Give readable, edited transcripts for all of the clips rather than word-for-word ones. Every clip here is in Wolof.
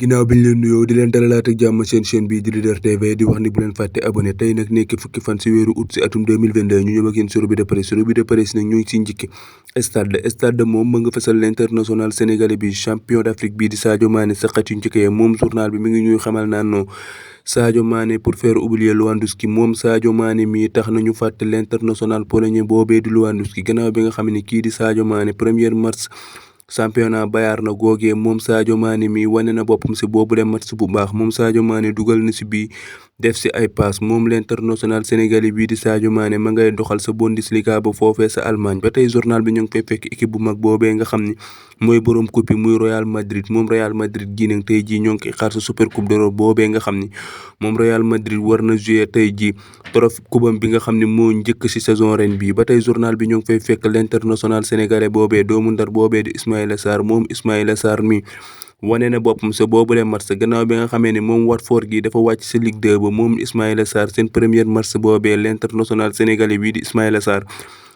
ginnaaw bi ñu leen nuyoo di leen dalalaat ak jàmm seen chaîne bii di Leader TV di wax ni bu leen fàtte abonné tey nag nekk fukki fan si weeru août si atum 2022 ñu ñëw ak yéen si revue de presse nag ñu ngi si njëkki stade moom ma nga fasal l'international sénégalais bi champion d'Afrique bii di Sadio Mané sa xët yu njëkk ya moom journal bi mi ngi ñuy xamal naan non Sadio Mané pour faire oublier Lewandowski moom Sadio Mané mii tax nañu fàtte l'international polonais boobee di Lewandowski gannaaw bi nga xam ne kii di Sadio Mané 1er mars championnat Bayern na googee moom Sadio Mané mi wane na boppam si boobule match bu baax moom Sadio Mané dugal na si bii def si ay passe moom l'international sénégalais bii di Sadio Mané ma ngay doxal sa Bundesliga ba foofee sa Allemagne ba tey journal bi ñu ngi fay fekk équipe bu mag boobee nga xam ni mooy borom coupe bi muy Real Madrid moom Real Madrid gii nag tey jii ñoo ngi koy xaar sa super coupe d'Europe boobee nga xam ni moom Real Madrid war na jouer tey jii trophée kubam bi nga xam ne moo njëkk si saison ren bii ba tey journal bi ñoo ngi fay fekk l'international sénégalais boobee doomu Ndar boobee di Ismaïla Sarr moom Ismaïla Sarr mi wane na boppam sa boobule match gannaaw bi nga xamee ne moom Watford gi dafa wàcc sa Ligue 2 ba moom Ismaïla Sarr seen première match boobee l'international sénégalais bii di Ismaïla Sarr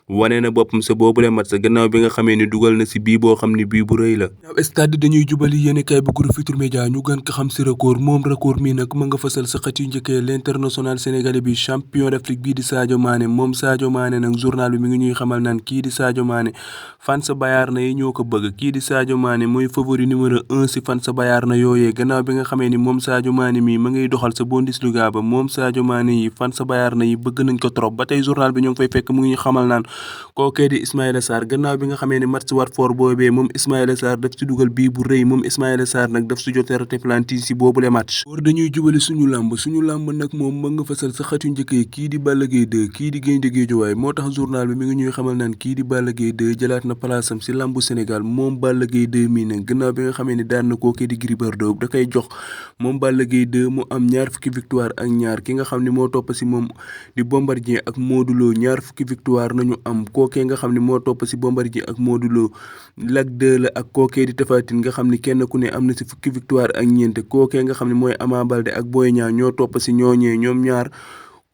wane na boppam sa boobule match gannaaw bi nga xamee ni dugal na si bii boo xam ne bii bu rëy la. stade dañuy jubali yéenekaay bu groupe Futurs Médias ñu gën ko xam si record moom record mi nag ma nga fasal sa xët yu njëkkee l'international sénégalais bi champion d'Afrique bii di Sadio Mané moom Sadio Mané nag journal bi mi ngi ñuy xamal naan kii di Sadio Mané fan sa Bayern na yi ñoo ko bëgg kii di Sadio Mané mooy favori numéro 1 si fan sa Bayern na yooyee gannaaw bi nga xamee ni moom Sadio Mané mi ma ngay doxal sa Bundesliga ba moom Sadio Mané yi fan sa Bayern na yi bëgg nañ ko trop ba tey journal bi ñoo ngi fay fekk mu ngi xamal naan kookee di Ismaïla Sarr gannaaw bi nga xamee ne match Watford boobee moom Ismaïla Sarr daf si dugal bii bu rëy moom Ismaïla Sarr nag daf si jotee raté penalty si boobule match. war dañuy jubali suñu làmb nag moom ma nga fasal sa xët yu njëkk yi kii di Balla Gaye 2 kii di Gaynde Guédiawaye moo tax journal bi mi ngi ñuy xamal naan kii di Balla Gaye 2 jëlaat na palaasam si làmbu Sénégal moom Balla Gaye 2 mii nag gannaaw bi nga xamee ne daan na kookee di Gris Bordeaux da koy jox moom Balla Gaye 2 mu am ñaar fukki victoire ak ñaar ki nga xam ne moo topp si moom di Bombardier ak Modou Lo ñaar fukki victoire nañu am kookee nga xam ne moo topp si Bombardier ak Modou Lo Lac 2 la ak kookee di Tapha Tine nga xam ne kenn ku ne am na si fukki victoire ak ñeent kookee nga xam ne mooy Ama Baldé ak Boy Niang ñoo topp si ñooñee ñoom ñaar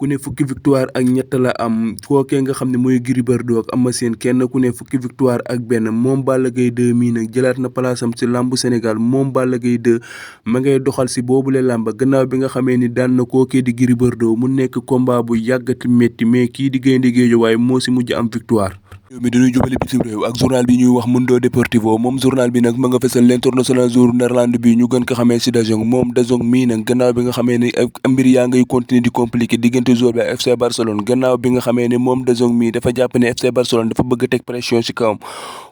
ku ne fukki victoire ak ñett la am kookee nga xam ne mooy Gris Bordeaux ak Eumeu Sène kenn ku ne fukki victoire ak benn moom Balla Gaye 2 mii nag jëlaat na palaasam si làmbu Sénégal moom Balla Gaye 2 ma ngay doxal si boobule làmba gannaaw bi nga xamee ni daan na kookee di Gris Bordeaux mu nekk combat bu yàggati métti mais kii di Gaynde Guédiawaye moo si mujj am victoire. mi dañuy jubali bitim réew ak journal bi ñuy wax Mundo Deportivo moom journal bi nag ma nga fesal l'international joueur néerlandais bi ñu gën ko xamee si De Jong moom De Jong mii nag gannaaw bi nga xamee ne mbir yaa ngay continuer di compliqué diggante joueur bi ak FC Barcelone gannaaw bi nga xamee ne moom De Jong mii dafa jàpp ne FC Barcelone dafa bëgg a teg pression si kawam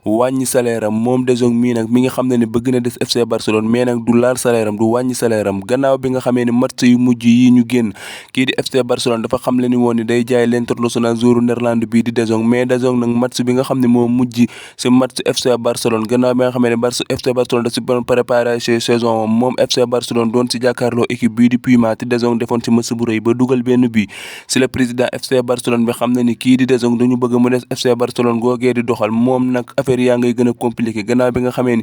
wàññi salaire am moom De Jong mii nag mi nga xam ne bëgg na des FC Barcelone mais nag du laal salaire am du wàññi salaire am gannaaw bi nga xamee ne match yu mujj yi ñu génn kii di FC Barcelone dafa xam le ni woon ni day jaay l'international joueur néerlandais bi di De Jong mais De Jong nag match bi nga xam ne moo mujj si match FC Barcelone gannaaw bi nga xamee ne FC Barcelone da si bon préparation saison moom FC Barcelone doon si jàkkaarloo équipe bii di Puyma te De Jong defoon si match bu rëy ba dugal benn bi si le président FC Barcelone bi xam na ni kii di De Jong dañu bëgg mu des FC Barcelone googee di doxal moom nag affaire yaa ngay gën a compliqué gannaaw bi nga xamee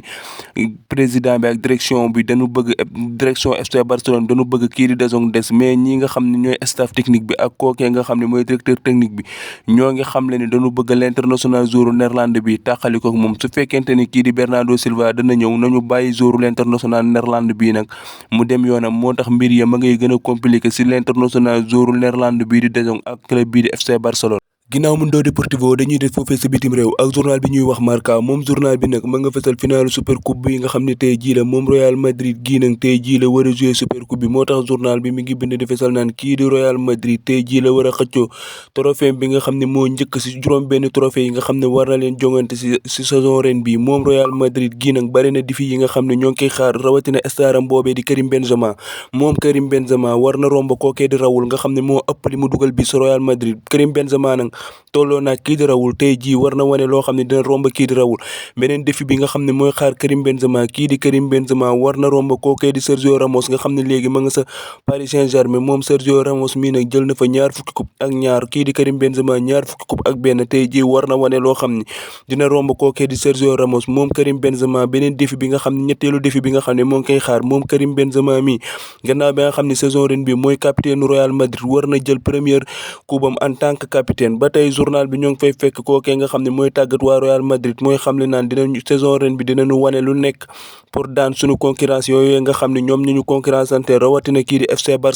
ni président bi ak direction bi dañu bëgg direction FC Barcelone dañu bëgg kii di De Jong des mais ñi nga xam ne ñooy staff technique bi ak kookee nga xam ne mooy directeur technique bi ñoo ngi xam le ni dañu bëgg l'international joueur néerlandais bi tàqali ko moom su fekkente ni kii di Bernardo Silva dana ñëw nañu bàyyi joueur l'international néerlandais bi nag mu dem yoonam moo tax mbir ya ma ngay gën a compliqué si l'international joueur néerlandais bii di De Jong ak club bii di FC Barcelone. ginnaaw Mundo Deportivo dañuy def foofee sa bitim réew ak journal bi ñuy wax Marca moom journal bi nag ma nga fesal final super coupe bi nga xam ne tey jii la moom Real Madrid gii nag tey jii la war a jouer super coupe bi moo tax journal bi mi ngi bind di fesal naan kii di Real Madrid tey jii la war a xëccoo trophée bi nga xam ne moo njëkk si juróom benn trophée yi nga xam ne war na leen jongante si saison ren bi moom Real Madrid gii nag bari na défi yi nga xam ne ñoo ngi koy xaar rawatina staram boobee di Karim Benzema moom Karim Benzema war na romb kookee di Raoul nga xam ne moo ëpp li mu dugal bi si Real Madrid Karim Benzema nag tolloo naa kii di Raoul tey jii war na wane loo xam ne dina romb kii di Raoul beneen défi bi nga xam ne mooy xaar Karim Benzema kii di Karim Benzema war na romb kookee di Sergio Ramos nga xam ne léegi ma nga sa Paris Saint-Germain moom Sergio Ramos mii nag jël na fa ñaar fukki coupe ak ñaar kii di Karim Benzema ñaar fukki coupe ak benn tey jii war na wane loo xam ne dina romb kookee di Sergio Ramos moom Karim Benzema beneen défi bi nga xam ne ñetteelu défi bi nga xam ne moo ngi koy xaar moom Karim Benzema mi gannaaw bi nga xam ne saison ren bi mooy capitaine Real Madrid war na jël première coupe am en tant que capitaine ba tey journal bi ñoo ngi fay fekk kookee nga xam ne mooy tàggat waa Real Madrid mooy xamle naan dinañu saison ren bi dinañu wane lu nekk pour daan suñu concurrence yooyu nga xam ne ñoom ñu concurrence ante rawatina kii di FC Barcelone